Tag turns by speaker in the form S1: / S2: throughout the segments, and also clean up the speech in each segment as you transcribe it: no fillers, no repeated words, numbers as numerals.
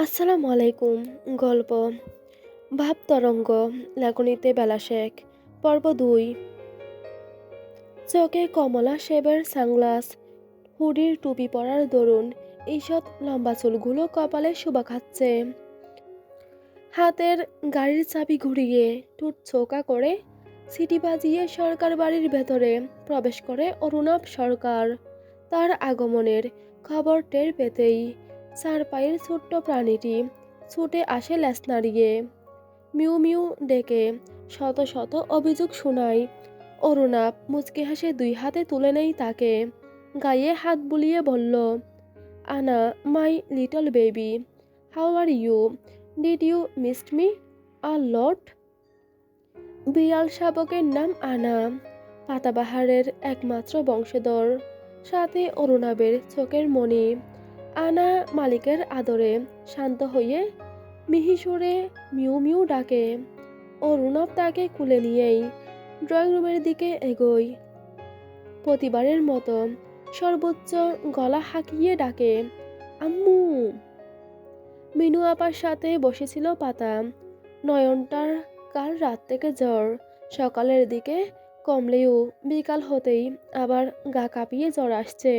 S1: আসসালামু আলাইকুম। গল্প ভাবতরঙ্গ লেখনীতে বেলা শেখ পর্ব ২। চোখে কমলা শেবের সানগ্লাস, হুডির টুপি পরার দরুন ঈষৎ লম্বা চুলগুলো কপালে শোভা খাচ্ছে। হাতের গাড়ির চাবি ঘুরিয়ে ঠোঁট চৌকা করে সিটি বাজিয়ে সরকার বাড়ির ভেতরে প্রবেশ করে অরুণাভ সরকার। তার আগমনের খবর টের পেতেই চার পায়ের ছোট্ট প্রাণীটি ছুটে আসে ল্যাস নাড়িয়ে, মিউ মিউ ডেকে শত শত অভিযোগ শোনায়। অরুণাভ মুচকি হাসে দুই হাতে তুলে নেই তাকে, গায়ে হাত বুলিয়ে বলল, Anna my little baby, how are you, did you missed me a lot? বিড়াল শাবকের নাম আনা, পাতাবাহারের একমাত্র বংশধর, সাথে অরুণাবের চোখের মণি। আনা মালিকের আদরে শান্ত হয়ে মিহিসুরে মিউ মিউ ডাকে। অরুণাব তাকে কুলে নিয়েই ড্রয়িং রুমের দিকে এগোয়। প্রতিবারের মতো সর্বোচ্চ গলা হাঁকিয়ে ডাকে, আম্মু। মিনু আপার সাথে বসেছিল পাতা। নয়নটার কাল রাত থেকে জ্বর, সকালের দিকে কমলেও বিকাল হতেই আবার গা কাঁপিয়ে জ্বর আসছে।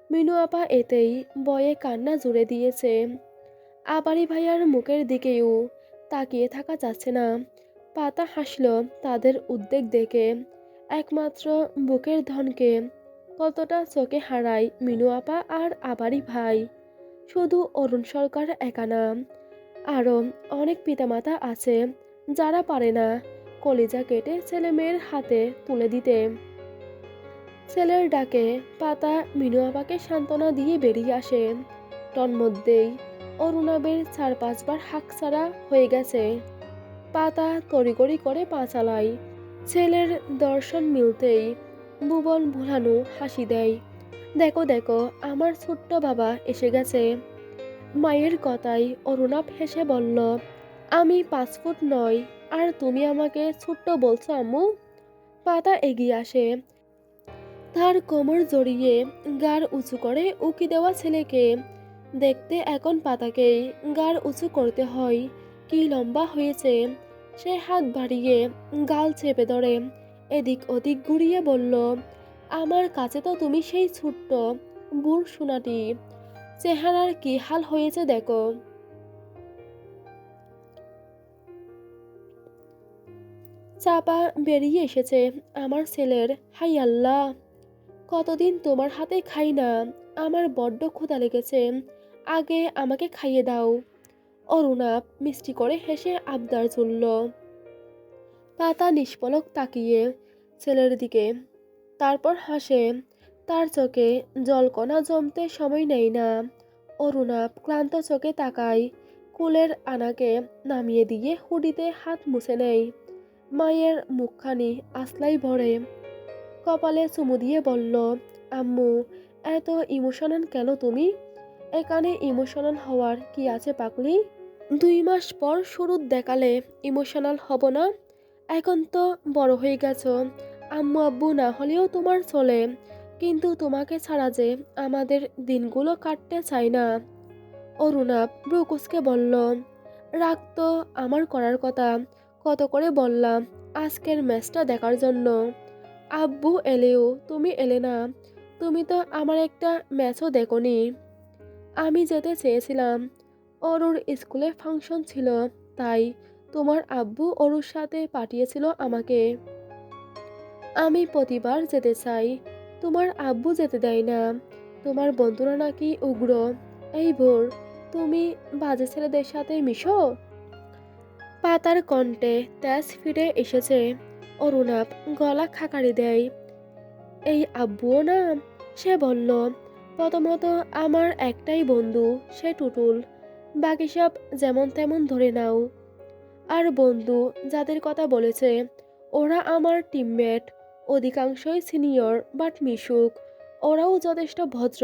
S1: মিনু আপা এতেই বয়ে কান্না জুড়ে দিয়েছে। আবারি ভাইয়ার মুখের দিকেও তাকিয়ে থাকা যাচ্ছে না। পাতা হাসল তাদের উদ্বেগ দেখে। একমাত্র বুকের ধনকে কতটা চোখে হারায় মিনু আপা আর আবারি ভাই। শুধু অরুণ সরকার একা না, আরও অনেক পিতামাতা আছে যারা পারে না কলিজা কেটে ছেলে মেয়ের হাতে তুলে দিতে। ছেলের ডাকে পাতা মিনু আপাকে সান্ত্বনা দিয়ে বেরিয়ে আসে। তন্মধ্যেই অরুণাবের ৪-৫ বার হাঁকছাড়া হয়ে গেছে। পাতা তড়িঘড়ি করে পা চালায়। ছেলের দর্শন মিলতেই ভুবন ভুলানো হাসি দেয়। দেখো দেখো, আমার ছোট্ট বাবা এসে গেছে। মায়ের কথায় অরুণাভ হেসে বলল, আমি ৫ ফুট নই, আর তুমি আমাকে ছোট্ট বলছো আম্মু? পাতা এগিয়ে আসে, তার কোমর জড়িয়ে গাড় উঁচু করে উকি দেওয়া ছেলেকে দেখতে এখন পাতাকেই গাড় উঁচু করতে হয়। কি লম্বা হয়েছে! সে হাত বাড়িয়ে গাল চেপে ধরে এদিক ওদিক ঘুরিয়ে বলল, আমার কাছে তো তুমি সেই ছোট্ট বুড় সোনাটি, চেহারার কি হাল হয়েছে দেখো। চাপা বেরিয়ে এসেছে আমার ছেলের। হাই আল্লাহ, কতদিন তোমার হাতে খাই না, আমার বড্ড ক্ষুধা লেগেছে, আগে আমাকে খাইয়ে দাও। অরুণাভ মিষ্টি করে হেসে আবদার তুলল। পাতা নিষ্পলক তাকিয়ে ছেলের দিকে, তারপর হাসে। তার চোখে জলকণা জমতে সময় নেয় না। অরুণাভ ক্লান্ত চোখে তাকায়। কুলের আনাকে নামিয়ে দিয়ে হুডিতে হাত মুছে নেয়। মায়ের মুখখানি আসলাই ভরে। কপালে চুমু দিয়ে বলল, আম্মু, এত ইমোশনাল কেন তুমি? এখানে ইমোশনাল হওয়ার কি আছে পাগলি? ২ মাস পর শুরুত দেখালে ইমোশনাল হব না? এখন তো বড় হয়ে গেছো, আম্মু আব্বু না হলেও তোমার চলে, কিন্তু তোমাকে ছাড়া যে আমাদের দিনগুলো কাটতে চায় না। অরুণাভ ভ্রু কুঁচকে বলল, রাগ তো আমার করার কথা, কত করে বললাম আজকের ম্যাচটা দেখার জন্য। আব্বু এলেও তুমি এলে না, তুমি তো আমার একটা ম্যাচও দেখোনি। আমি যেতে চেয়েছিলাম, অরুর স্কুলে ফাংশন ছিল, তাই তোমার আব্বু অরুর সাথে পাঠিয়েছিল আমাকে। আমি প্রতিবার যেতে চাই, তোমার আব্বু যেতে দেয় না। তোমার বন্ধুরা নাকি উগ্র। এই ভোর, তুমি বাজে ছেলেদের সাথে মিশো? পাতার কণ্ঠে তেজ ফিরে এসেছে। অরুণাভ গলা খাকারি দেয়। এই আব্বুও না? সে বলল, প্রথমত আমার একটাই বন্ধু, সে টুটুল, বাকি সব যেমন তেমন ধরে নাও। আর বন্ধু যাদের কথা বলেছে ওরা আমার টিমমেট, অধিকাংশই সিনিয়র বাট মিশুক। ওরাও যথেষ্ট ভদ্র,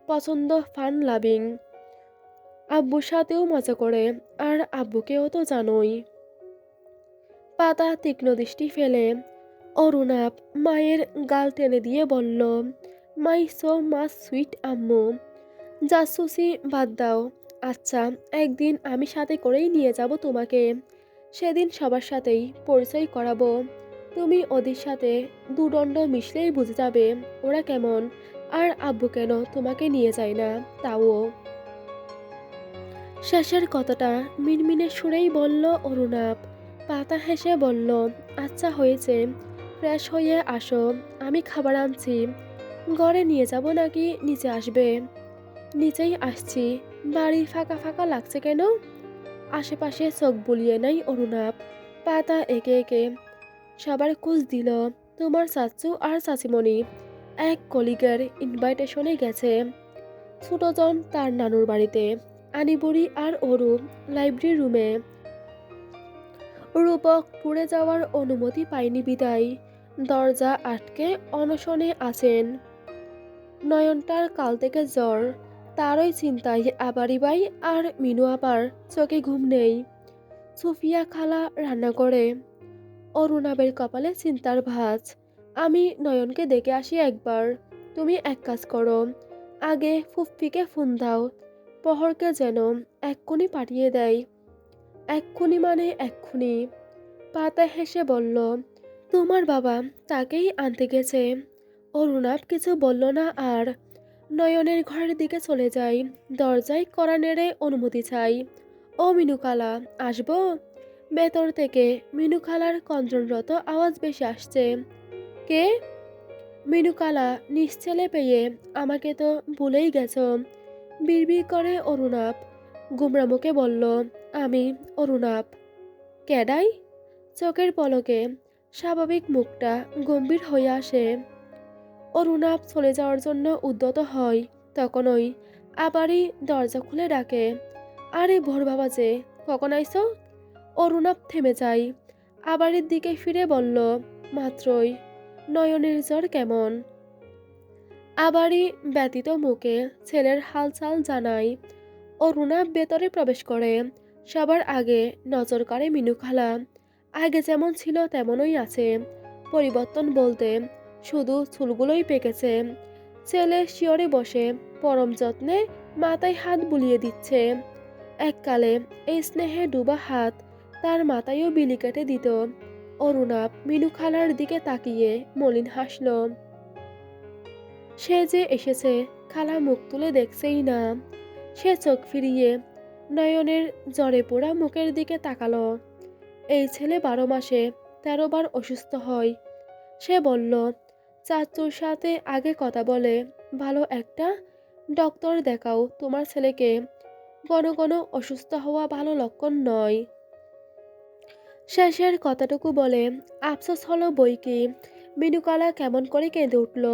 S1: পছন্দ ফান লাভিং, আব্বুর সাথেও মজা করে, আর আব্বুকেও তো জানোই। পাতা তীক্ষ্ণ দৃষ্টি ফেলে। অরুণাভ মায়ের গাল টেনে দিয়ে বলল, মাই সো মাচ সুইট আম্মু, জাসুসি বাদ দাও, আচ্ছা, একদিন আমি সাথে করেই নিয়ে যাব তোমাকে। সেদিন সবার সাথেই পরিচয় করাবো। তুমি ওদের সাথে দুদণ্ড মিশলেই বুঝে যাবে ওরা কেমন, আর আব্বু কেন তোমাকে নিয়ে যায় না তাও। শেষের কথাটা মিনমিনে সুরেই বলল অরুণাভ। পাতা হেসে বলল, আচ্ছা হয়েছে, ফ্রেশ হয়ে আসো, আমি খাবার আনছি। ঘরে নিয়ে যাব নাকি নিচে আসবে? নিচেই আসছি। বাড়ি ফাঁকা ফাঁকা লাগছে কেন? আশেপাশে চোখ বুলিয়ে নাই অরুণাভ। পাতা একে একে সবার খোঁজ দিল। তোমার চাচু আর চাচিমণি এক কলিগের ইনভাইটেশনে গেছে। ছোটজন তার নানুর বাড়িতে, আনিবুড়ি আর অরু লাইব্রেরি রুমে। রূপক ট্যুরে যাওয়ার অনুমতি পায়নি বিদায় দরজা আটকে অনশনে আছেন। নয়নটার কাল থেকে জ্বর, তারই চিন্তায় আবারি বাই আর মিনু আপার চোখে ঘুম নেই। সুফিয়া খালা রান্না করে। অরুণাবের কপালে চিন্তার ভাঁজ। আমি নয়নকে ডেকে আসি একবার। তুমি এক কাজ করো, আগে ফুফফিকে ফোন দাও, প্রহরকে যেন এক্ষুনি পাঠিয়ে দেয়। এক্ষুনি মানে এক্ষুনি। পাতা হেসে বলল, তোমার বাবা তাকেই আনতে গেছে। অরুণাভ কিছু বলল না আর। নয়নের ঘরের দিকে চলে যাই, দরজায় কড়া নেড়ে অনুমতি চাই। ও মিনুখালা, আসবো? ভেতর থেকে মিনুখালার কঞ্চনরত আওয়াজ বেশি আসছে। কে? মিনুখালা নিশ্চেলে পেয়ে আমাকে তো ভুলেই গেছ। বিড়বিড় করে অরুণাভ গুমরা মুখে বলল, আমি অরুণাভ। ক্যাডাই? চোখের পলকে স্বাভাবিক মুখটা গম্ভীর হয়ে আসে। অরুণাভ চলে যাওয়ার জন্য উদ্যত হয়, তখনই আবারই দরজা খুলে ডাকে, আরে ভোর বাবা যে, কখন আইছো? অরুণাভ থেমে যায়, আবারের দিকে ফিরে বলল, মাত্রই। নয়নের জ্বর কেমন? আবারই ব্যতীত মুখে ছেলের হালচাল জানায়। অরুণাভ ভেতরে প্রবেশ করে। সবার আগে নজর কাড়ে মিনু খালা। আগে যেমন ছিল তেমনই আছে, পরিবর্তন বলতে শুধু চুলগুলোই পেকেছে। ছেলে শিয়রে বসে পরম যত্নে মাথায় হাত বুলিয়ে দিচ্ছে। এককালে এই স্নেহে ডুবা হাত তার মাথায়ও বিলি কেটে দিত। অরুণাভ মিনু খালার দিকে তাকিয়ে মলিন হাসল। সে যে এসেছে খালা মুখ তুলে দেখছেই না। সে চোখ ফিরিয়ে নয়নের জ্বরে পোড়া মুখের দিকে তাকালো। এই ছেলে 12 মাসে 13 বার অসুস্থ হয়। সে বলল, চাচুর সাথে আগে কথা বলে ভালো একটা ডক্টর দেখাও তোমার ছেলেকে। ঘন ঘন অসুস্থ হওয়া ভালো লক্ষণ নয়। শেষের কথাটুকু বলে আফসোস হলো বই কি। মিনুকালা কেমন করে কেঁদে উঠল।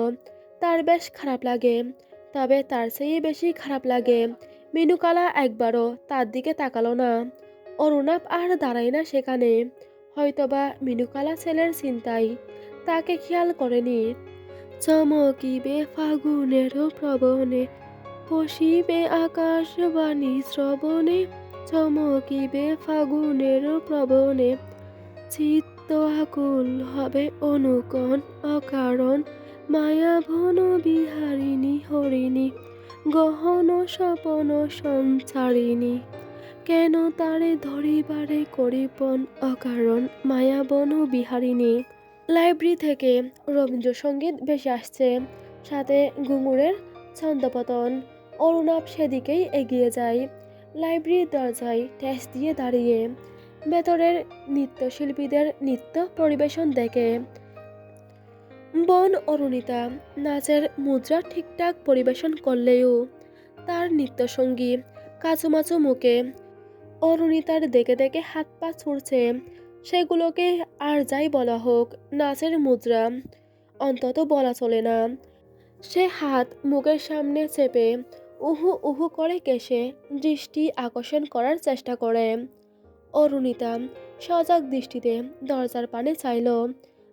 S1: তার বেশ খারাপ লাগে, তবে তার চেয়ে বেশি খারাপ লাগে মিনুকালা একবারও তার দিকে তাকালো না। অরুণাভ আর দাঁড়ায় না সেখানে। হয়তোবা মিনুকালা ছেলের চিন্তায় তাকে খেয়াল করেনি। চমকিবে ফাগুনের প্রবণে, পশিবে আকাশবাণী শ্রবণে। চমকিবে ফাগুনের প্রবণে, চিত্ত আকুল হবে অনুকণ অকারণ। মায়া ভন বিহারিণী হরিণী, গহন স্বপন সঞ্চারিণী। কেন তারে ধরিবারে করিপন অকারণ, মায়া বন বিহারিণী। লাইব্রেরি থেকে রবীন্দ্রসঙ্গীত ভেসে আসছে, সাথে ঘুঙুরের ছন্দপতন। অরুণাভ সেদিকেই এগিয়ে যায়। লাইব্রেরির দরজায় ঠেস দিয়ে দাঁড়িয়ে ভেতরের নৃত্যশিল্পীদের নৃত্য পরিবেশন দেখে। বোন অরুণিতা নাচের মুদ্রা ঠিকঠাক পরিবেশন করলেও তার নৃত্যসঙ্গী কাচুমাচু মুখে। অরুণিতার দেখে দেখে হাত পা ছুড়ছে। সেগুলোকে আর যাই বলা হোক, নাচের মুদ্রা অন্তত বলা চলে না। সে হাত মুখের সামনে চেপে উহু উহু করে কেশে দৃষ্টি আকর্ষণ করার চেষ্টা করে। অরুণিতা সজাগ দৃষ্টিতে দরজার পানে চাইল।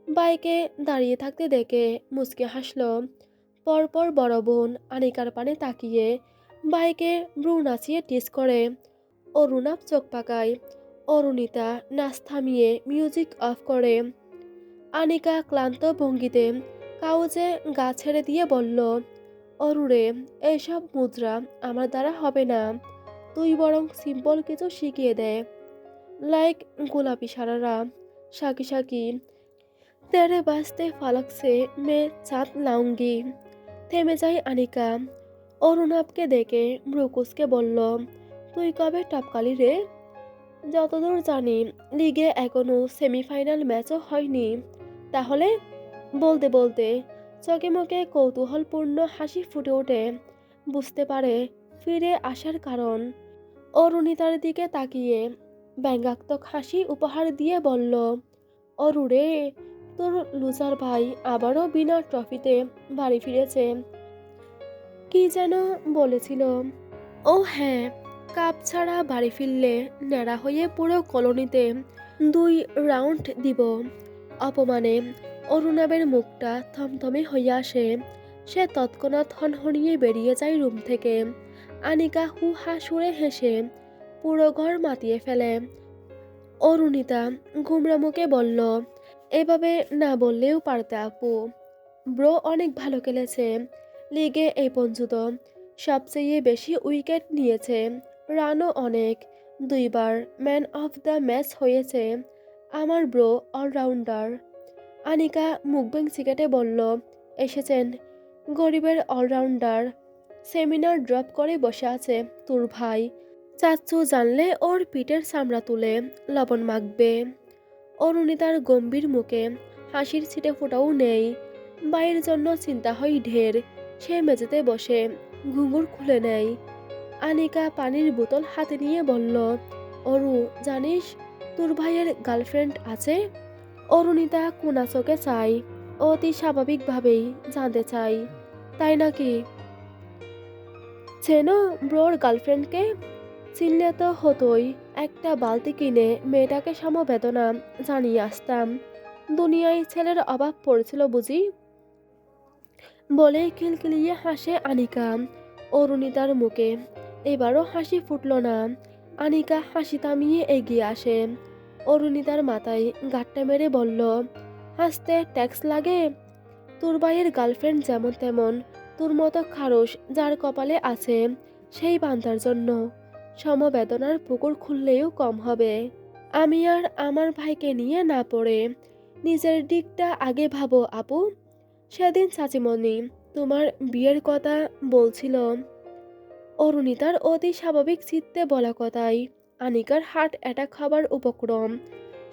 S1: বাইকে দাঁড়িয়ে থাকতে দেখে মুচকে হাসল। পরপর বড় বোন আনিকার পানে তাকিয়ে বাইকে ভ্রু নাচিয়ে টিস করে। অরুণাভ চোখ পাকায়। অরুণিতা নাচ থামিয়ে মিউজিক অফ করে। আনিকা ক্লান্ত ভঙ্গিতে কাউজে গা ছেড়ে দিয়ে বলল, অরুরে, এইসব মুদ্রা আমার দ্বারা হবে না। তুই বরং সিম্পল কিছু শিখিয়ে দে, লাইক গোলাপি সারারা, সাকি সাকি, তেরে বাজতে ফালক সে মে চাঁদ লাউঙ্গি। থেমে যায় আনিকা। অরুণাবকে দেখে ব্রুকুসকে বলল, তুই কবে টপকালি রে? যতদূর জানি লিগে এখনো সেমিফাইনাল ম্যাচও হয়নি। তাহলে? বলতে বলতে চোখে মুখে কৌতূহলপূর্ণ হাসি ফুটে ওঠে। বুঝতে পারে ফিরে আসার কারণ। অরুণিতার দিকে তাকিয়ে ব্যঙ্গাত্মক হাসি উপহার দিয়ে বলল, অরু রে, তোর লুজার ভাই আবারও বিনা ট্রফিতে বাড়ি ফিরেছে। কি যেন বলেছিল? ও হ্যাঁ, কাপ ছাড়া বাড়ি ফিরলে ন্যাড়া হয়ে পুরো কলোনিতে 2 রাউন্ড দিব। অপমানে অরুণাবের মুখটা থমথমে হইয়া আসে। সে তৎক্ষণাৎ হনহনিয়ে বেরিয়ে যায় রুম থেকে। আনিকা হু হা সুরে হেসে পুরো ঘর মাতিয়ে ফেলে। অরুণিতা গুমরা মুখে বলল, এভাবে না বললেও পারতে আপু। ব্রো অনেক ভালো খেলেছে। লিগে এই পর্যন্ত সবচেয়ে বেশি উইকেট নিয়েছে, রানও অনেক, 2বার ম্যান অফ দ্য ম্যাচ হয়েছে। আমার ব্রো অলরাউন্ডার। আনিকা মুখবেং সিগারেটে বলল, এসেছেন গরিবের অলরাউন্ডার। সেমিনার ড্রপ করে বসে আছে তোর ভাই। চাচ্চু জানলে ওর পিঠের চামড়া তুলে লবণ মাখবে। অরুণিতার গম্ভীর মুখে হাসির ছিটে ফোটাও নেই। বাইয়ের জন্য চিন্তা হয় ঢের। সে মেঝেতে বসে ঘুঙুর খুলে নেয়। আনিকা পানির বোতল হাতে নিয়ে বলল, অরু জানিস তোর ভাইয়ের গার্লফ্রেন্ড আছে? অরুণিতা কোনা চোখে চায়, অতি স্বাভাবিকভাবেই জানতে চাই, তাই নাকি? চেনো ব্রোর গার্লফ্রেন্ডকে? চিনলে তো হতোই, একটা বালতি কিনে মেয়েটাকে সমবেদনা জানিয়ে আসতাম। দুনিয়ায় ছেলের অভাব পড়েছিল বুঝি? বলে খিলখিলিয়ে হাসে আনিকা। অরুণিতার মুখে এবারও হাসি ফুটল না। আনিকা হাসি থামিয়ে এগিয়ে আসে। অরুণিতার মাথায় গাঁটটা মেরে বলল, হাসতে ট্যাক্স লাগে? তোর ভাইয়ের গার্লফ্রেন্ড যেমন তেমন তোর মতো খারস যার কপালে আছে সেই বান্দার জন্য সমবেদনার পুকুর খুললেও কম হবে। আমি আর আমার ভাইকে নিয়ে না পড়ে নিজের দিকটা আগে ভাবো আপু। সেদিন চাচিমণি তোমার বিয়ের কথা বলছিল। অরুণিতার অতি স্বাভাবিক চিত্তে বলা কথাই আনিকার হার্ট অ্যাটাক হবার উপক্রম।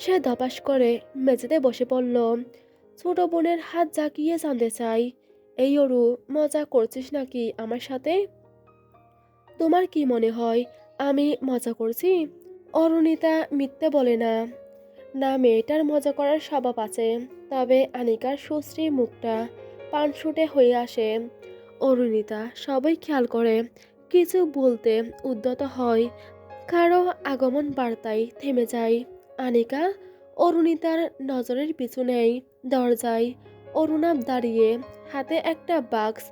S1: সে ধপাস করে মেঝেতে বসে পড়ল। ছোট বোনের হাত জাগিয়ে জানতে চাই, এই অরু, মজা করছিস নাকি আমার সাথে? তোমার কি মনে হয় আমি মজা করছি? অরুণিতা মিথ্যে বলে না। না, মেয়েটার মজা করার স্বভাব আছে। তবে আনিকার সুশ্রী মুখটা পানসুটে হয়ে আসে। অরুণিতা সবাই খেয়াল করে, কিছু বলতে উদ্যত হয়, কারো আগমন বার্তায় থেমে যায়। আনিকা অরুণিতার নজরের পিছু নেয়। দরজায় অরুণাব দাঁড়িয়ে, হাতে একটা বাক্স।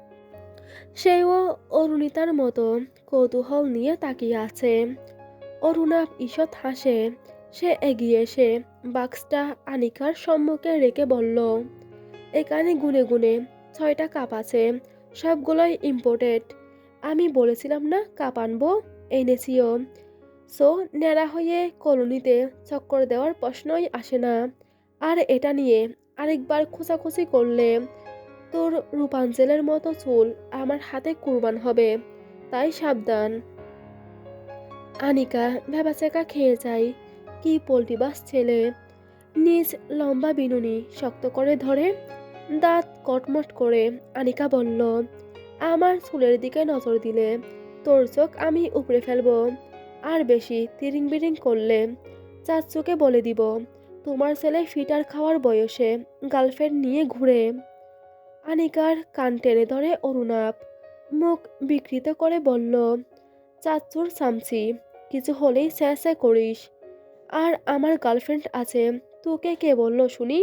S1: সেও অরুণিতার মতো কৌতূহল নিয়ে তাকিয়ে আছে। অরুণাব ঈষৎ হাসে। সে এগিয়ে এসে বাক্সটা আনিকার সম্মুখে রেখে বলল, এখানে গুনে গুনে 6টা কাপ আছে, সবগুলোই ইম্পোর্টেড। আমি বলেছিলাম না কাপ আনবো, এনেছিও। সো ন্যাড়া হয়ে কলোনিতে চক্কর দেওয়ার প্রশ্নই আসে না। আর এটা নিয়ে আরেকবার খোঁচাখুচি করলে তোর রূপাঞ্জলের মতো চুল আমার হাতে কুরবান হবে, তাই সাবধান। আনিকা ভ্যাবাচ্যাকা খেয়ে যায়। কি পোল্টিবাস ছেলে! নিজ লম্বা বিনুনি শক্ত করে ধরে দাঁত কটমট করে আনিকা বলল, আমার চুলের দিকে নজর দিলে তোর চোখ আমি উপড়ে ফেলবো। আর বেশি তিরিং বিরিং করলে চাচ্চুকে বলে দিব তোমার ছেলে ফিটার খাওয়ার বয়সে গার্লফ্রেন্ড নিয়ে ঘুরে। আনিকার কান টেনে ধরে অরুণাব। মুখ বিকৃত করে বলল, চাচ্চুর চামচি, কিছু হলেই স্যাঁ করিস। আর আমার গার্লফ্রেন্ড আছে, তোকে কে বলল শুনি?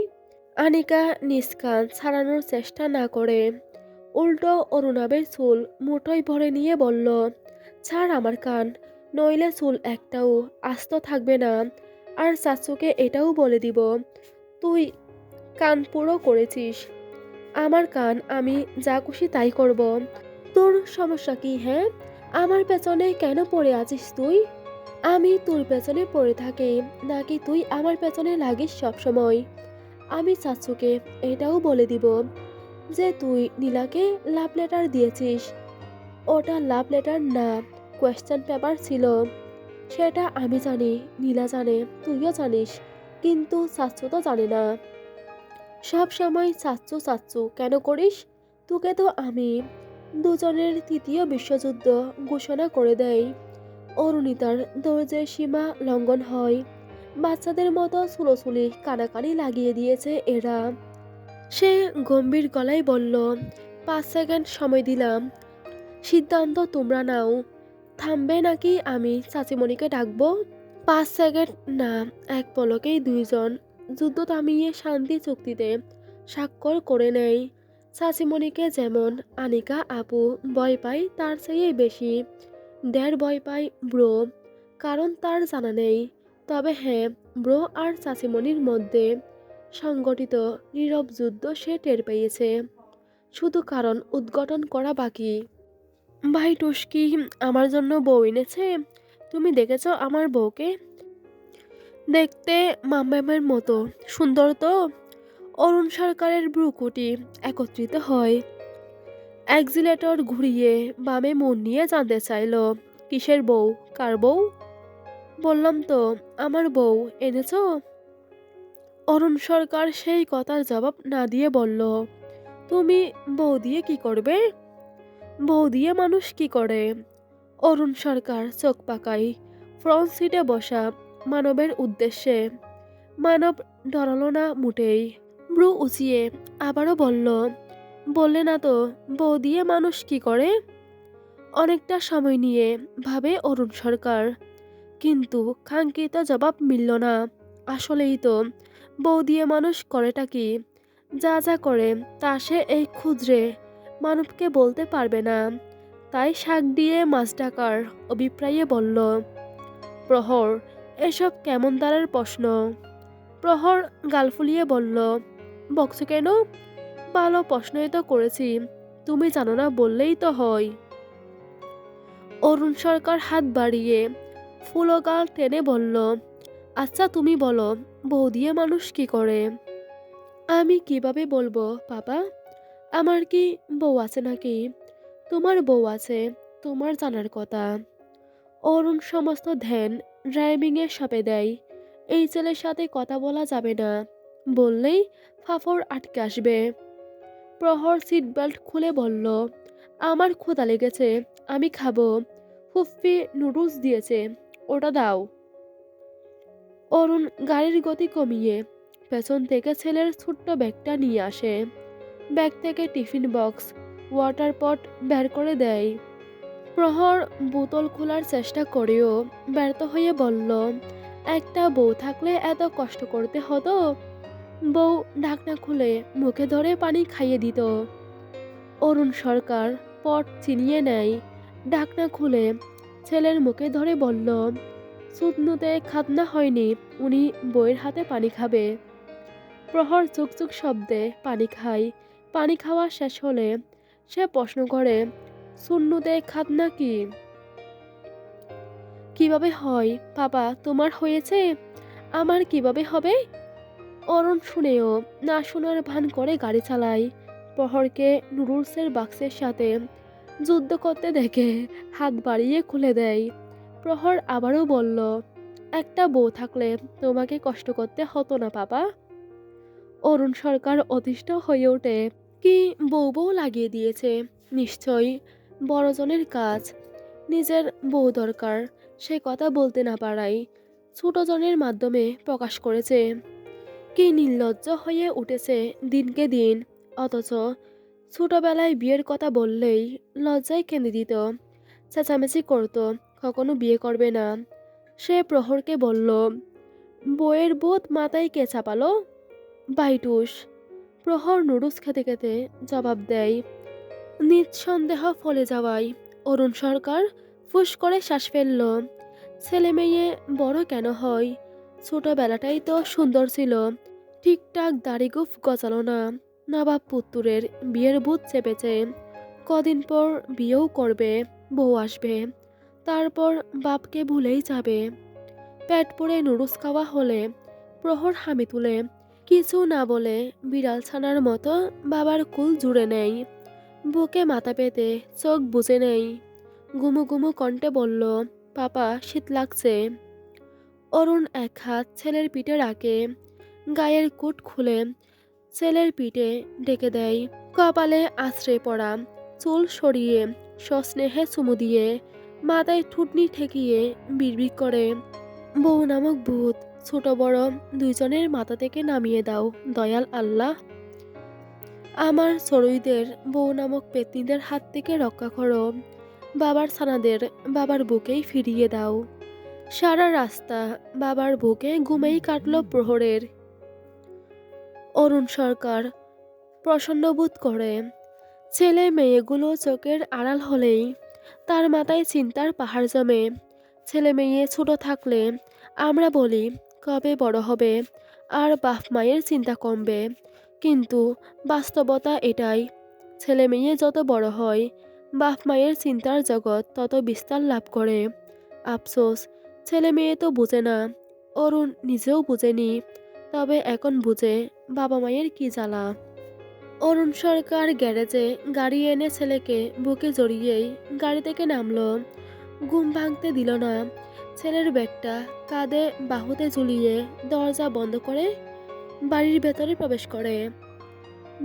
S1: আনিকা নিজ কান ছাড়ানোর চেষ্টা না করে উল্টো অরুণাবের চুল মুঠোয় ভরে নিয়ে বলল, ছাড় আমার কান, নইলে চুল একটাও আস্ত থাকবে না। আর চাচুকে এটাও বলে দিব তুই কান পুরো করেছিস। আমার কান আমি যা খুশি তাই করব। তোর সমস্যা কি হ্যাঁ? আমার পেছনে কেন পড়ে আছিস তুই? আমি তোর পেছনে পড়ে থাকি নাকি তুই আমার পেছনে লাগিস সবসময়? আমি চাচ্চুকে এটাও বলে দিব যে তুই নীলাকে লাভ লেটার দিয়েছিস। ওটা লাভ লেটার না, কোয়েশ্চেন পেপার ছিল। সেটা আমি জানি, নীলা জানে, তুইও জানিস, কিন্তু চাচ্চু তো জানে না। সব সময় চাচ্চু চাচ্চু কেন করিস? তোকে তো আমি দুজনের তৃতীয় বিশ্বযুদ্ধ ঘোষণা করে দেই। অরুণিতার ধৈর্যের সীমা লঙ্ঘন হয়। বাচ্চাদের মতো ছুলোছুলি কানাকানি লাগিয়ে দিয়েছে এরা। সে গম্ভীর গলায় বলল, 5 সেকেন্ড সময় দিলাম, সিদ্ধান্ত তোমরা নাও। থামবে নাকি আমি চাচিমণিকে ডাকবো? 5 সেকেন্ড না, এক পলকেই দুইজন যুদ্ধ থামিয়ে শান্তি চুক্তিতে স্বাক্ষর করে নেয়। চাচিমণিকে যেমন আনিকা আপু ভয় পায় তার চেয়ে বেশি ড্যাড ভয় পায় ব্রো, কারণ তার জানা নেই। তবে হ্যাঁ, ব্রো আর চাচিমণির মধ্যে সংগঠিত নীরব যুদ্ধ সে টের পেয়েছে, শুধু কারণ উদ্ঘাটন করা বাকি। ভাই টুস্কি আমার জন্য বউ এনেছে। তুমি দেখেছ আমার বউকে? দেখতে মাম্মামের মতো সুন্দর তো। অরুণ সরকারের ভ্রুকুটি একত্রিত হয়। অ্যাক্সিলেটর ঘুরিয়ে বামে মন নিয়ে জানতে চাইল, কিসের বউ? কার বউ? বললাম তো, আমার বউ এনেছ। অরুণ সরকার সেই কথার জবাব না দিয়ে বলল, তুমি বউ দিয়ে কি করবে? বউ দিয়ে মানুষ কি করে? অরুণ সরকার চোখ পাকায় ফ্রন্ট সিটে বসা মানবের উদ্দেশ্যে। মানব ডরালো না মোটেই। ব্রু উঁচিয়ে আবারও বলল, বললে না তো বউ দিয়ে মানুষ কি করে? অনেকটা সময় নিয়ে ভাবে অরুণ সরকার, কিন্তু কাঙ্ক্ষিত জবাব মিলল না। আসলেই তো, বউ দিয়ে মানুষ করেটা কি? যা যা করে তা সে এই ক্ষুদ্রে মানবকে বলতে পারবে না। তাই শাক দিয়ে মাছ ডাকার অভিপ্রায়ে বলল, প্রহর, এসব কেমন দ্বারের প্রশ্ন? প্রহর গাল ফুলিয়ে বলল, বকছো কেন? ভালো প্রশ্নই তো করেছি, তুমি জানো না বললেই তো হয়। অরুণ সরকার হাত বাড়িয়ে ফুলো গাল টেনে বলল, আচ্ছা তুমি বলো, বউ দিয়ে মানুষ কি করে? আমি কিভাবে বলবো বাবা? আমার কি বউ আছে নাকি? তোমার বউ আছে, তোমার জানার কথা। অরুণ সমস্ত ধ্যান ড্রাইভিংয়ে সঁপে দেয়। এই ছেলের সাথে কথা বলা যাবে না, বললেই ফাফড় আটকে আসবে। প্রহর সিট বেল্ট খুলে বলল, আমার ক্ষুধা লেগেছে, আমি খাবো। ফুফি নুডলস দিয়েছে, ওটা দাও। অরুণ গাড়ির গতি কমিয়ে পেছন থেকে ছেলের ছোট্ট ব্যাগটা নিয়ে আসে। ব্যাগ থেকে টিফিন বক্স, ওয়াটার পট বের করে দেয়। প্রহর বোতল খোলার চেষ্টা করেও ব্যর্থ হয়ে বলল, একটা বউ থাকলে এত কষ্ট করতে হতো? বউ ঢাকনা খুলে মুখে ধরে পানি খাইয়ে দিত। অরুণ সরকার পট ছিনিয়ে নেয়, ঢাকনা খুলে ছেলের মুখে ধরে বলল, সুতনুতে খাতনা হয়নি, উনি বউয়ের হাতে পানি খাবে। প্রহর চুকচুক শব্দে পানি খায়। পানি খাওয়া শেষ হলে সে প্রশ্ন করে, সুন্নুতে খাতনা কি? কিভাবে হয় বাবা, তোমার হয়েছে, আমার কিভাবে হবে? অরুণ শুনেও না শোনার ভান করে গাড়ি চালায়। প্রহরকে নুডলসের বাক্সের সাথে যুদ্ধ করতে দেখে হাত বাড়িয়ে খুলে দেয়। প্রহর আবারও বলল, একটা বউ থাকলে তোমাকে কষ্ট করতে হতো না বাবা। অরুণ সরকার অতিষ্ঠ হয়ে ওঠে। কি বউ বউ লাগিয়ে দিয়েছে, নিশ্চয়ই বড়জনের কাজ। নিজের বউ দরকার, সে কথা বলতে না পারাই ছোটজনের মাধ্যমে প্রকাশ করেছে। কি নির্লজ্জ হয়ে উঠেছে দিনকে দিন। অথচ ছোটবেলায় বিয়ের কথা বললেই লজ্জায় কেঁদে দিত, চেঁচামেচি করত, কখনো বিয়ে করবে না। সে প্রহরকে বলল, বইয়ের ভূত মাথায় কে চাপালো? বাইটুস। প্রহর নুডলস খেতে খেতে জবাব দেয়। নিঃসন্দেহ ফলে যাওয়ায় অরুণ সরকার ফুস করে শ্বাস ফেলল। ছেলে মেয়ে বড় কেন হয়? ছোটবেলাটাই তো সুন্দর ছিল। ঠিকঠাক দাড়িগুফ গজালো না। নবাব পুত্তুরের বিয়ের ভূত চেপেছে। কদিন পর বিয়েও করবে। বউ আসবে, তারপর বাপকে ভুলেই যাবে। পেট পুড়ে নুডলস খাওয়া হলে প্রহর হামি তুলে কিছু না বলে বিড়াল ছানার মতো বাবার কুল জুড়ে নেয়, বুকে মাথা পেতে চোখ বুজে নেই। গুমু গুমু কণ্ঠে বলল, পাপা শীত লাগছে। অরুণ এক হাত ছেলের পিঠে রাখে, গায়ের কোট খুলে ছেলের পিঠে ডেকে দেয়। কপালে আছড়ে পড়া চুল সরিয়ে সস্নেহে চুমু দিয়ে মাথায় ঠুটনি ঠেকিয়ে বিড়বিড় করে, বউ নামক ভূত ছোট বড় দুইজনের মাথা থেকে নামিয়ে দাও দয়াল আল্লাহ। আমার চড়ুইদের বউ নামক পেতনিদের হাত থেকে রক্ষা করো। বাবার ছানাদের বাবার বুকেই ফিরিয়ে দাও। সারা রাস্তা বাবার বুকে ঘুমেই কাটল প্রহরের। অরুণ সরকার প্রসন্ন বোধ করে। ছেলে মেয়েগুলো চোখের আড়াল হলেই তার মাথায় চিন্তার পাহাড় জমে। ছেলে মেয়ে ছোট থাকলে আমরা বলি কবে বড় হবে আর বাপ মায়ের চিন্তা কমবে, কিন্তু বাস্তবতা এটাই, ছেলে মেয়ে যত বড় হয় বাপ মায়ের চিন্তার জগৎ তত বিস্তার লাভ করে। আফসোস, ছেলে মেয়ে তো বুঝে না। অরুণ নিজেও বুঝেনি, তবে এখন বুঝে বাবা মায়ের কি জ্বালা। অরুণ সরকার গ্যারেজে গাড়ি এনে ছেলেকে বুকে জড়িয়েই গাড়ি থেকে নামলো। ঘুম ভাঙতে দিল না। ছেলের ব্যাগটা কাঁধে বাহুতে ঝুলিয়ে দরজা বন্ধ করে বাড়ির ভেতরে প্রবেশ করে।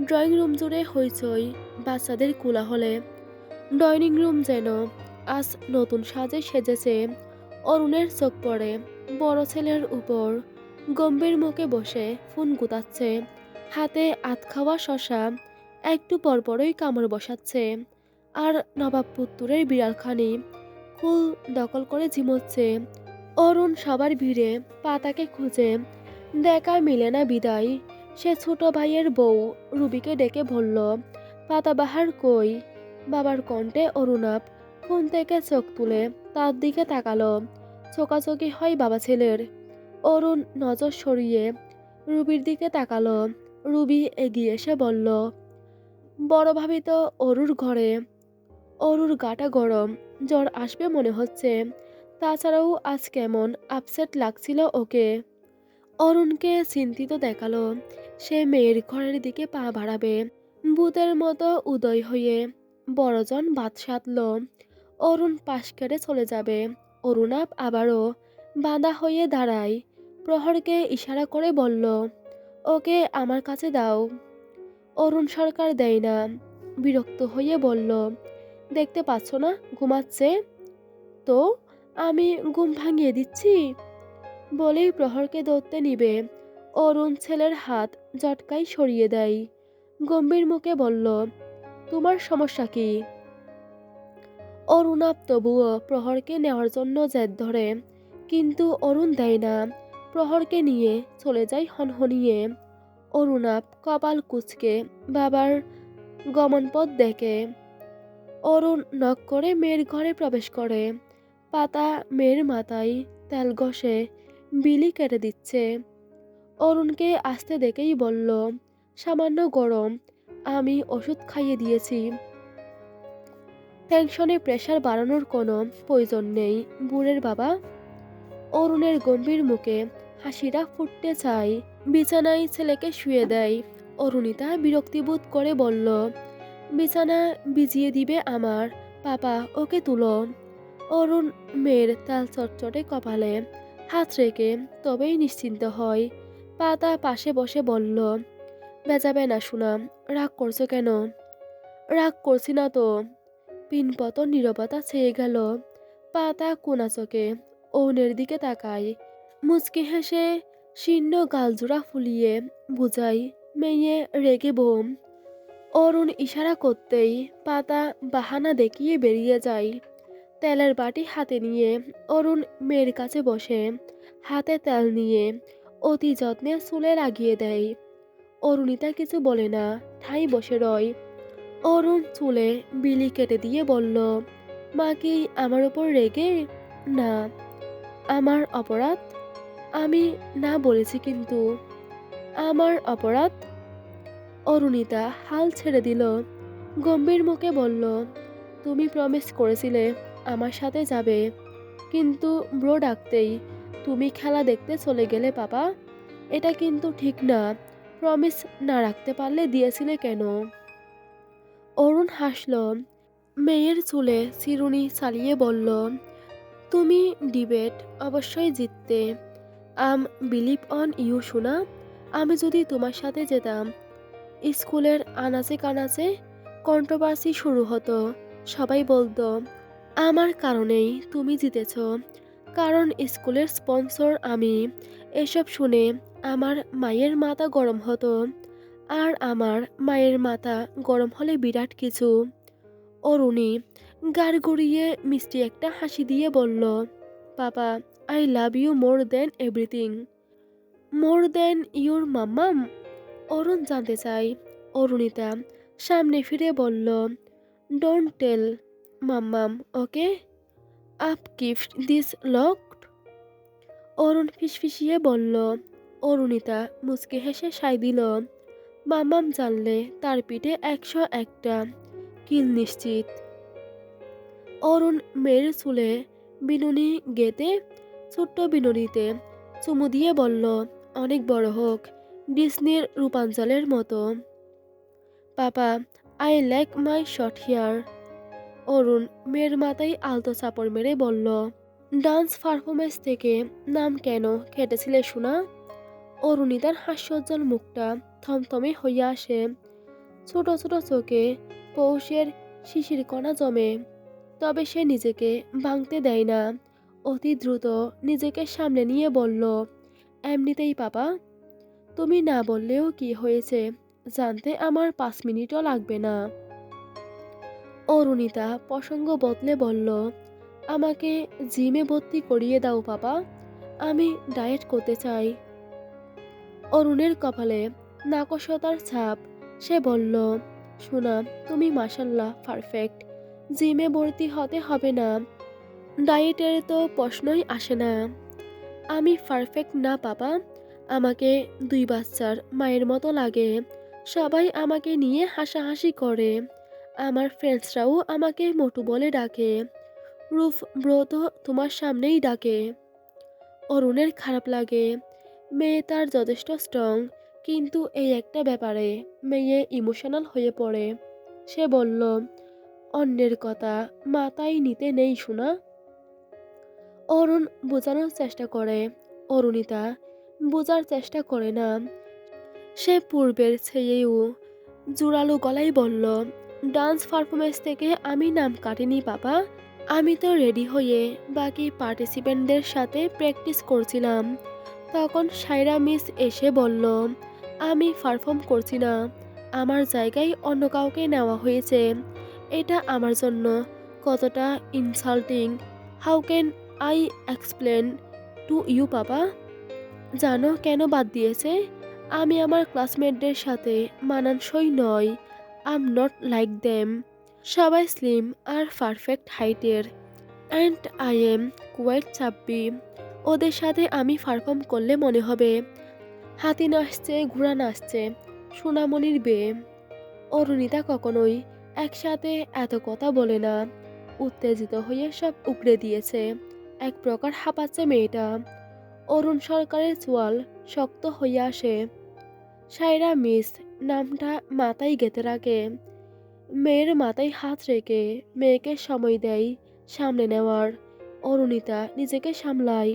S1: ড্রয়িং রুম জুড়ে হইচই, বাচ্চাদের কোলাহলে। ডাইনিং রুম যেন আজ নতুন সাজে সেজেছে। অরুণের চোখ পড়ে বড় ছেলের উপর, গম্ভীর মুখে বসে ফোন গুতাচ্ছে, হাতে আধ খাওয়া শশা একটু পরপরই কামড় বসাচ্ছে। আর নবাব পুত্তুরের বিড়ালখানি কুল দখল করে ঝিমোচ্ছে। অরুণ সবার ভিড়ে পাতাকে খুঁজে, দেখা মিলে না বিদায়। সে ছোট ভাইয়ের বউ রুবিকে ডেকে বলল, পাতাবাহার কই? বাবার কণ্ঠে অরুণাভ ফোন থেকে চোখ তুলে তার দিকে তাকালো। চোকাচোকি হয় বাবা ছেলের। অরুণ নজর সরিয়ে রুবির দিকে তাকালো। রুবি এগিয়ে এসে বলল, বড় ভাবি তো অরুর ঘরে। অরুর গাটা গরম, জ্বর আসবে মনে হচ্ছে। তাছাড়াও আজ কেমন আপসেট লাগছিল ওকে। অরুণকে চিন্তিত দেখালো। সে মেয়ের ঘরের দিকে পা বাড়াবে, ভূতের মতো উদয় হয়ে বড়জন বাদ সাধল। অরুণ পাশ কেটে চলে যাবে। অরুণাভ আবারও বাঁধা হয়ে দাঁড়ায়। প্রহরকে ইশারা করে বলল, ওকে আমার কাছে দাও। অরুণ সরকার দেয় না। বিরক্ত হয়ে বলল, দেখতে পাচ্ছ না ঘুমাচ্ছে, তো আমি ঘুম ভাঙিয়ে দিচ্ছি। বলেই প্রহরকে ধরতে নিবে, অরুণ ছেলের হাত জটকাই সরিয়ে দেয়। গম্ভীর মুখে বলল, তোমার সমস্যা কি? অরুণাভ তবুও প্রহরকে নেওয়ার জন্য জেদ ধরে, কিন্তু অরুণ দেয় না। প্রহরকে নিয়ে চলে যায় হনহনিয়ে। অরুণাভ কপাল কুঁচকে বাবার গমনপথ দেখে। অরুণ নক করে মেয়ের ঘরে প্রবেশ করে। পাতা মেয়ের মাথায় তেল ঘষে বিলি কেটে দিচ্ছে। অরুণকে আসতে দেখেই বলল, সামান্য গরম, আমি ওষুধ খাইয়ে দিয়েছি। টেনশনে প্রেশার বাড়ানোর কোনো প্রয়োজন নেই বুড়ের বাবা। অরুণের গম্ভীর মুখে হাসিটা ফুটতে চায়। বিছানায় ছেলেকে শুয়ে দেয়। অরুণিতা বিরক্তিবোধ করে বলল, বিছানা ভিজিয়ে দিবে আমার, পাপা ওকে তুলো। অরুণ মেয়ের তাল চটচটে কপালে হাত রেখে তবেই নিশ্চিন্ত হয়। পাতা পাশে বসে বলল, বেজাবে না শোনা, রাগ করছো কেন? রাগ করছি না তো। পিনপত নীরবতা ছেয়ে গেল। পাতা কোনা চোখে অরুণের দিকে তাকায়, মুচকি হেসে শীর্ণ গালজোড়া ফুলিয়ে বুঝাই, মেয়ে রেগে বোম। অরুণ ইশারা করতেই পাতা বাহানা দেখিয়ে বেরিয়ে যায়। তেলের বাটি হাতে নিয়ে অরুণ মেয়ের কাছে বসে হাতে তেল নিয়ে অতি যত্নে চুলে লাগিয়ে দেয়। অরুণিতা কিছু বলে না, ঠাই বসে রয়। অরুণ চুলে বিলি কেটে দিয়ে বলল, মা কি আমার ওপর রেগে? না। আমার অপরাধ? আমি না বলেছি কিন্তু। আমার অপরাধ? অরুণিতা হাল ছেড়ে দিল। গম্ভীর মুখে বলল, তুমি প্রমিস করেছিলে আমার সাথে যাবে, কিন্তু ব্রো ডাকতেই তুমি খেলা দেখতে চলে গেলে পাপা। এটা কিন্তু ঠিক না। প্রমিস না রাখতে পারলে দিয়েছিলে কেন? অরুণ হাসল। মেয়ের চুলে চিরুনি চালিয়ে বলল, তুমি ডিবেট অবশ্যই জিততে। আম বিলিভ অন ইউ সোনা। আমি যদি তোমার সাথে যেতাম, স্কুলের আনাচে কানাচে কন্ট্রোভার্সি শুরু হতো। সবাই বলতো আমার কারণেই তুমি জিতেছ, কারণ স্কুলের স্পন্সর আমি। এসব শুনে আমার মায়ের মাথা গরম হতো। আর আমার মায়ের মাথা গরম হলে বিরাট কিছু। অরুণী গাড় গড়িয়ে মিষ্টি একটা হাসি দিয়ে বলল, papa, I love you more than everything. More than your মাম্মাম? অরুণ জানতে চাই। অরুণিতা সামনে ফিরে বলল, ডোন্ট টেল মাম্মাম, ওকে? আপ কিফট দিস লকড। অরুণ ফিসফিসিয়ে বলল। অরুণিতা মুচকি হেসে সায় দিল। মাম্মাম জানলে তার পিঠে 101টা কিল নিশ্চিত। অরুণ মেয়ের চুলে বিনুনি গেতে ছোট্ট বিনুনিতে চুমু দিয়ে বলল, অনেক বড় হোক, ডিসনির রূপাঞ্চলের মতো। Papa, I like my short hair. Arun মেয়ের মাথায় আলতো চাপড় মেরে বলল, ডান্স পারফরমেন্স থেকে নাম কেন কেটেছিলে শোনা? অরুণিতার হাস্যোজ্জ্বল মুখটা থমথমে হইয়া আসে। ছোট ছোট চোখে পৌষের শিশির কণা জমে। তবে সে নিজেকে ভাঙতে দেয় না। অতি দ্রুত নিজেকে সামনে নিয়ে বলল, এমনিতেই পাপা। তুমি না বললেও কি হয়েছে, জানতে আমার 5 মিনিটও লাগবে না। অরুণিতা প্রসঙ্গ বদলে বলল, আমাকে জিমে ভর্তি করিয়ে দাও পাপা, আমি ডায়েট করতে চাই। অরুণের কপালে নাকশতার ছাপ। সে বলল, শোনা, তুমি মাশাল্লাহ পারফেক্ট। জিমে ভর্তি হতে হবে না, ডায়েটের তো প্রশ্নই আসে না। আমি পারফেক্ট না পাপা, আমাকে 2 বাচ্চার মায়ের মতো লাগে। সবাই আমাকে নিয়ে হাসাহাসি করে। আমার ফ্রেন্ডসরাও আমাকে মোটু বলে ডাকে। রূপ ব্রো তো তোমার সামনেই ডাকে। অরুণের খারাপ লাগে। মেয়ে তার যথেষ্ট স্ট্রং, কিন্তু এই একটা ব্যাপারে মেয়ে ইমোশনাল হয়ে পড়ে। সে বলল, অন্যের কথা মাথায় নিতে নেই শোনা। অরুণ বোঝানোর চেষ্টা করে। অরুণিতা বোঝার চেষ্টা করে না। সে পূর্বের চেয়েও জোরালো গলায় বলল, ডান্স পারফরমেন্স থেকে আমি নাম কাটিনি পাপা। আমি তো রেডি হয়ে বাকি পার্টিসিপেন্টদের সাথে প্র্যাকটিস করছিলাম। তখন সায়রা মিস এসে বলল, আমি পারফর্ম করছি না, আমার জায়গায় অন্য কাউকে নেওয়া হয়েছে। এটা আমার জন্য কতটা insulting, how can I explain to you papa? জানো কেন বাদ দিয়েছে? আমি আমার ক্লাসমেটদের সাথে মানানসই নই। I am not like them. সবাই স্লিম আর পারফেক্ট হাইটের, and I am quite chubby. ওদের সাথে আমি পারফর্ম করলে মনে হবে হাতি নাচছে, ঘোড়া নাচছে, সোনামণির বিয়ে। অরুণিতা কখনোই একসাথে এত কথা বলে না। উত্তেজিত হয়ে সব উগড়ে দিয়েছে। এক প্রকার হাঁপাচ্ছে মেয়েটা। অরুণ সরকারের চোয়াল শক্ত হইয়া আসে। সায়রা মিস নামটা মাথায় গেঁথে রাখে। মেয়ের মাথায় হাত রেখে মেয়েকে সময় দেয় সামনে নেওয়ার। অরুণিতা নিজেকে সামলায়।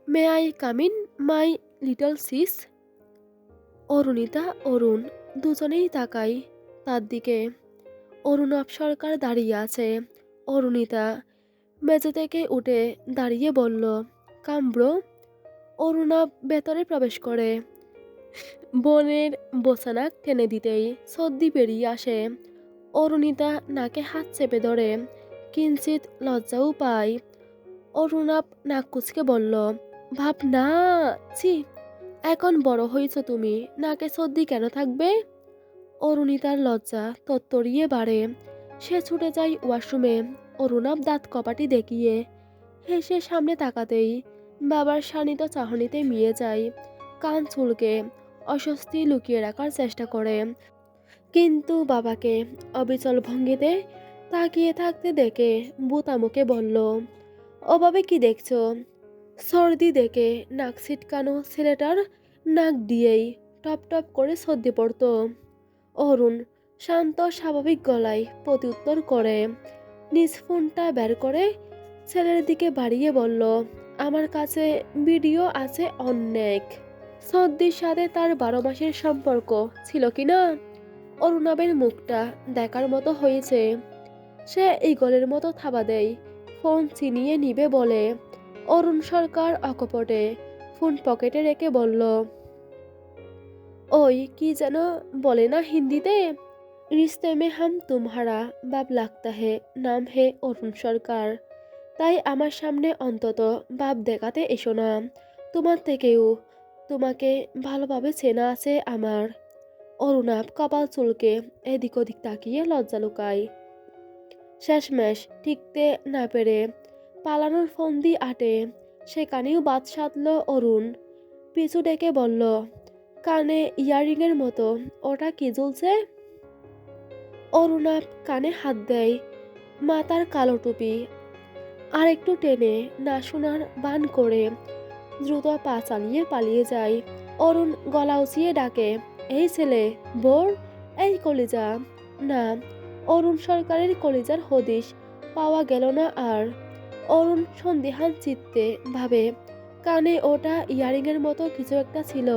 S1: May I come in my little sis? Arunita Arun দুজনেই তাকায় তার দিকে। অরুণাভ সরকার দাঁড়িয়ে আছে। অরুণিতা মেঝে থেকে উঠে দাঁড়িয়ে বলল, কাম ব্রো। অরুণাভ ভেতরে প্রবেশ করে। বোনের বোসানাক টেনে দিতেই সর্দি বেরিয়ে আসে। অরুণিতা নাকে হাত চেপে ধরে, কিঞ্চিত লজ্জাও পায়। অরুণাভ নাক কুচকে বলল, ভাব না, ছি, এখন বড় হয়েছ তুমি, নাকে সর্দি কেন থাকবে? অরুণিতার লজ্জা তত্তরিয়ে বাড়ে। সে ছুটে যায় ওয়াশরুমে। অরুণাভ দাঁত কপাটি দেখিয়ে হেসে সামনে তাকাতেই বাবার শানিত চাহনিতে মিয়ে যায়। কান চুলকে অস্বস্তি লুকিয়ে রাখার চেষ্টা করে, কিন্তু বাবাকে অবিচল ভঙ্গিতে তাকিয়ে থাকতে দেখে বুতা মুখে বলল, ওভাবে কি দেখছো? সর্দি দেখে নাক ছিটকানো ছেলেটার নাক দিয়েই টপ টপ করে সর্দি পড়তো। অরুণ শান্ত স্বাভাবিক গলায় প্রত্যুত্তর করে নিজ ফোনটা বের করে ছেলের দিকে বাড়িয়ে বলল, আমার কাছে ভিডিও আছে অনেক। সর্দির সাথে তার 12 মাসের সম্পর্ক ছিল কিনা অরুণাবের মুখটা দেখার মতো হয়েছে। সে ঈগলের মতো থাবা দেয়, ফোন ছিনিয়ে নিবে বলে। অরুণ সরকার অকপটে ফোন পকেটে রেখে বলল, ওই কি যেন বলে না হিন্দিতে, रिश्ते में हम तुम्हारा बाप लगता है, নাম হে অরুণ সরকার। তাই আমার সামনে অন্তত বাপ দেখাতে এসো না। তোমার থেকেও তোমাকে ভালোভাবে চেনা আছে আমার। অরুণাভ কপাল চুলকে এদিক ওদিক তাকিয়ে লজ্জা লুকায়। শেষমেশ টিকতে না পেরে পালানোর ফন্দি আটে সেখানেও বাদ সাধল অরুণ। পিছু ডেকে বলল, কানে ইয়ারিংয়ের মতো ওটা কি ঝুলছে? অরুণাভ কানে হাত দেয়, মাথার কালো টুপি আর একটু টেনে না শোনার বান করে দ্রুত পা চালিয়ে পালিয়ে যায়। অরুণ গলা উঁচিয়ে ডাকে, এই ছেলে, বোর, এই কলিজা। না, অরুণ সরকারের কলিজার হদিশ পাওয়া গেল না আর। অরুণ সন্দিহান চিত্তে ভাবে কানে ওটা ইয়ারিংয়ের মতো কিছু একটা ছিল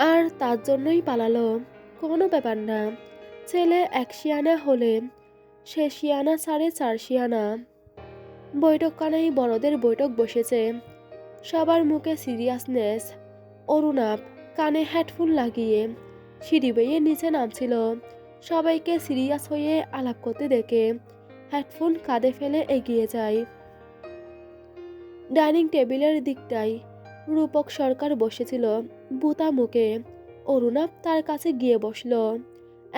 S1: আর তার জন্যই পালালো। কোনো ব্যাপার না, ছেলে 1 শিয়ানা হলে সে শিয়ানা 4.5 শিয়ানা। বৈঠকখানায় বড়দের বৈঠক বসেছে, সবার মুখে সিরিয়াসনেস। অরুণাভ কানে হেডফোন লাগিয়ে সিঁড়ি বেয়ে নিচে নামছিল। সবাইকে সিরিয়াস হয়ে আলাপ করতে দেখে হেডফোন কাঁধে ফেলে এগিয়ে যায়। ডাইনিং টেবিলের দিকটায় রূপক সরকার বসেছিল বুতা মুখে। অরুণাভ তার কাছে গিয়ে বসল,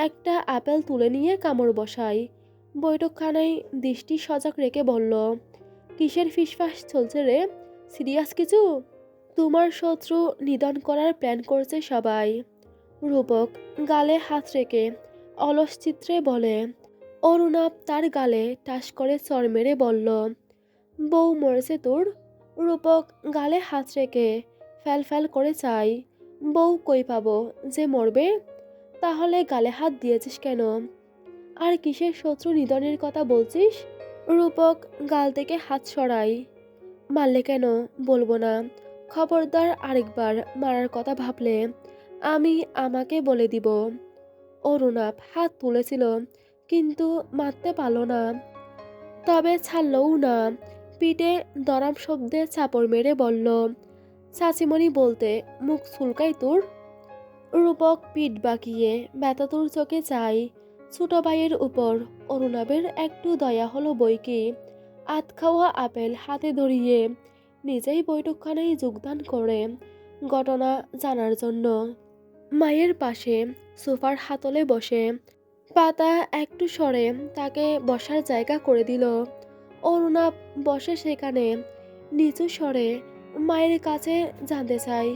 S1: একটা আপেল তুলে নিয়ে কামড় বসায়। বৈঠকখানায় দৃষ্টি সজাগ রেখে বলল, কিসের ফিসফাস চলছে রে? সিরিয়াস কিছু? তোমার শত্রু নিধন করার প্ল্যান করছে সবাই। রূপক গালে হাত রেখে অলস চিত্রে বলে। অরুণাভ তার গালে টাস করে চড় মেরে বলল, বউ মরেছে তোর? রূপক গালে হাত রেখে ফ্যাল ফ্যাল করে চাই। বউ কই পাবো যে মরবে? তাহলে গালে হাত দিয়েছিস কেন? আর কিসের শত্রু নিধনের কথা বলছিস? রূপক গাল থেকে হাত সরাই। মারলে কেন বলবো না, খবরদার আরেকবার মারার কথা ভাবলে আমি আমাকে বলে দিব। অরুণাভ হাত তুলেছিল কিন্তু মারতে পারল না, তবে ছাড়লও না। পিঠে দরাম শব্দে চাপড় মেরে বলল, চাচিমণি বলতে মুখ চুলকাই তোর? রূপক পিঠ বাঁকিয়ে ব্যথাতুর চোখে চাই। ছোট ভাইয়ের উপর অরুণাবের একটু দয়া হলো বইকি। আধ খাওয়া আপেল হাতে ধরিয়ে নিজেই বৈঠকখানায় যোগদান করে ঘটনা জানার জন্য। মায়ের পাশে সোফার হাতলে বসে পাতা একটু সরে তাকে বসার জায়গা করে দিল। অরুণাভ বসে সেখানে নিচু স্বরে মায়ের কাছে জানতে চাই,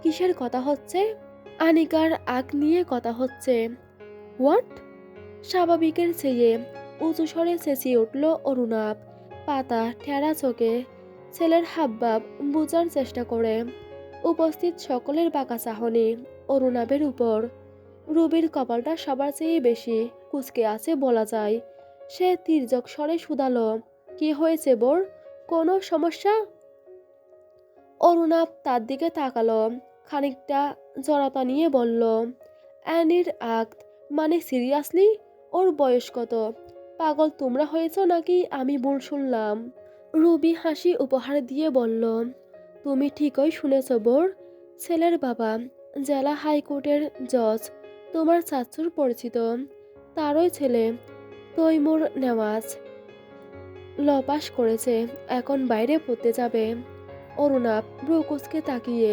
S1: কিসের কথা হচ্ছে? আনিকার আগ নিয়ে কথা হচ্ছে। হোয়াট? স্বাভাবিকের চেয়ে উঁচু স্বরে চেঁচিয়ে উঠল অরুণাভ। পাতা ঠেরা চোখে ছেলের হাবভাব বোঝার চেষ্টা করে। উপস্থিত সকলের বাঁকা চাহনি অরুণাভের উপর। রুবির কপালটা সবার চেয়ে বেশি কুঁচকে আছে বলা যায়। সে তির্যক স্বরে শুধালো, কি হয়েছে বোর? কোনো সমস্যা? অরুণাভ তার দিকে তাকালো, খানিকটা জড়তা নিয়ে বলল, অ্যানির আক্ট, মানে সিরিয়াসলি? ওর বয়স কত? পাগল তোমরা হয়েছ নাকি আমি ভুল শুনলাম? রুবি হাসি উপহার দিয়ে বলল, তুমি ঠিকই শুনেছ বোর। ছেলের বাবা জেলা হাইকোর্টের জজ, তোমার চাচুর পরিচিত। তারই ছেলে তৈমুর নেওয়াজ ল পাস করেছে, এখন বাইরে পড়তে যাবে। অরুণাভ ব্রুকুচকে তাকিয়ে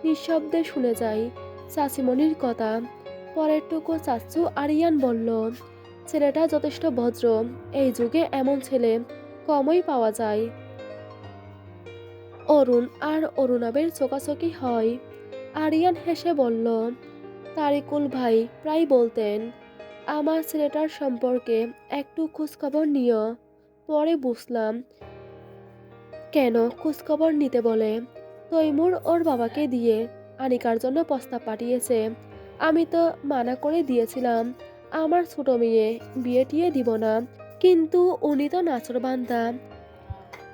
S1: নিঃশব্দে শুনে যায় চাচিমণির কথা। পরেরটুকু চাচ্চু আরিয়ান বলল, ছেলেটা যথেষ্ট ভদ্র, এই যুগে এমন ছেলে কমই পাওয়া যায়। অরুণ আর অরুণাবের চোকাচোকি হয়। আরিয়ান হেসে বলল, তারিকুল ভাই প্রায় বলতেন, আমার ছেলেটার সম্পর্কে একটু খোঁজখবর নিও। পরে বুঝলাম কেন খোঁজখবর নিতে বলে। তৈমুর ওর বাবাকে দিয়ে আনিকার জন্য প্রস্তাব পাঠিয়েছে। আমি তো মানা করে দিয়েছিলাম, আমার ছোট মেয়ে, বিয়ে টিয়ে দিব না। কিন্তু উনি তো নাছোড়বান্দা,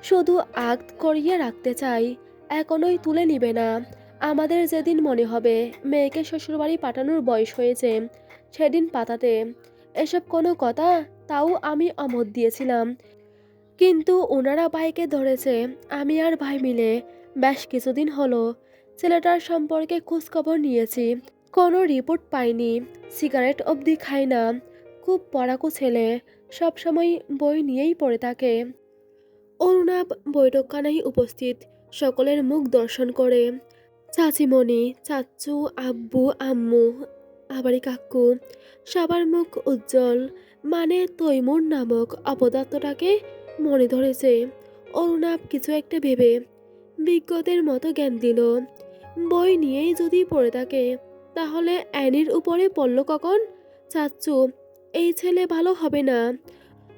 S1: শুধু আক্ত করিয়ে রাখতে চাই, এখনোই তুলে নিবে না। আমাদের যেদিন মনে হবে মেয়েকে শ্বশুরবাড়ি পাঠানোর বয়স হয়েছে, সেদিন পাঠাতে। এসব কোনো কথা? তাও আমি অমত দিয়েছিলাম। কিন্তু ওনারা ভাইকে ধরেছে। আমি আর ভাই মিলে বেশ কিছুদিন হলো ছেলেটার সম্পর্কে খোঁজখবর নিয়েছি। কোনো রিপোর্ট পাইনি। সিগারেট অবধি খায় না। খুব পড়াকু ছেলে, সবসময় বই নিয়েই পড়ে থাকে। অরুণাভ বৈঠকখানায় উপস্থিত সকলের মুখ দর্শন করে। চাচিমণি, চাচ্চু, আব্বু, আম্মু, আবারই কাক্কু, সবার মুখ উজ্জ্বল। মানে তৈমুর নামক অপদার্থটাকে মনে ধরেছে। অরুণাভ কিছু একটা ভেবে বিজ্ঞদের মতো জ্ঞান দিল। বই নিয়েই যদি পড়ে থাকে, তাহলে অ্যানির উপরে পড়ল কখন? চাচ্চু, এই ছেলে ভালো হবে না।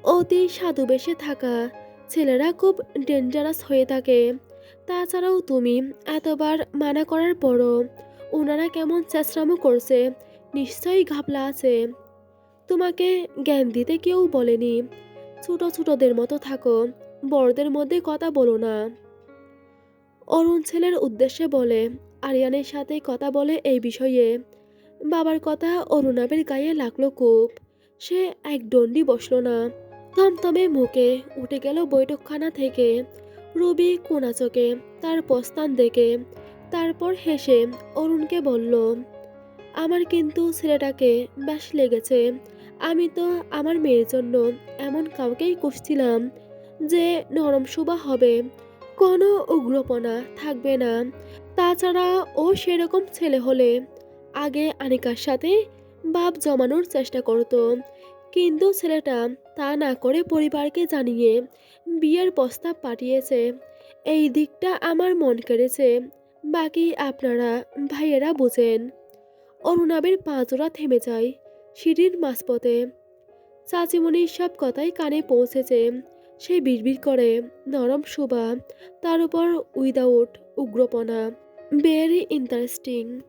S1: অতি সাধু বেশে থাকা ছেলেরা খুব ডেঞ্জারাস হয়ে থাকে। তাছাড়াও তুমি এতবার মানা করার পরও ওনারা কেমন চেঁচড়ামো করছে, নিশ্চয়ই ঘাবলা আছে। তোমাকে জ্ঞান দিতে কেউ বলেনি। ছোট ছোটদের মতো থাকো, বড়দের মধ্যে কথা বলো না। অরুণ ছেলের উদ্দেশ্যে বলে। আরিয়ানের সাথে কথা বলে এই বিষয়ে। বাবার কথা অরুণাবের গায়ে লাগলো খুব। সে এক দণ্ডি বসলো না। থমথমে মুখে উঠে গেল বৈঠকখানা থেকে। রবি কোনা চোখে তার প্রস্থান দেখে, তারপর হেসে অরুণকে বলল, আমার কিন্তু ছেলেটাকে বেশ লেগেছে। আমি তো আমার মেয়ের জন্য এমন কাউকেই খুঁজছিলাম, যে নরম সুবা হবে, কোনো উগ্রপনা থাকবে না। তাছাড়া ও সেরকম ছেলে হলে আগে আনিকার সাথে বাপ জমানোর চেষ্টা করতো। কিন্তু ছেলেটা তা না করে পরিবারকে জানিয়ে বিয়ের প্রস্তাব পাঠিয়েছে। এই দিকটা আমার মন কেড়েছে। বাকি আপনারা ভাইয়েরা বোঝেন। অরুণাবের পা জোড়া থেমে যায় সিঁড়ির মাঝপথে। চাচিমণির সব কথাই কানে পৌঁছেছে। সে বিড়বিড় করে, নরম শোভা, তার উপর উইদাউট উগ্রপনা। Very interesting.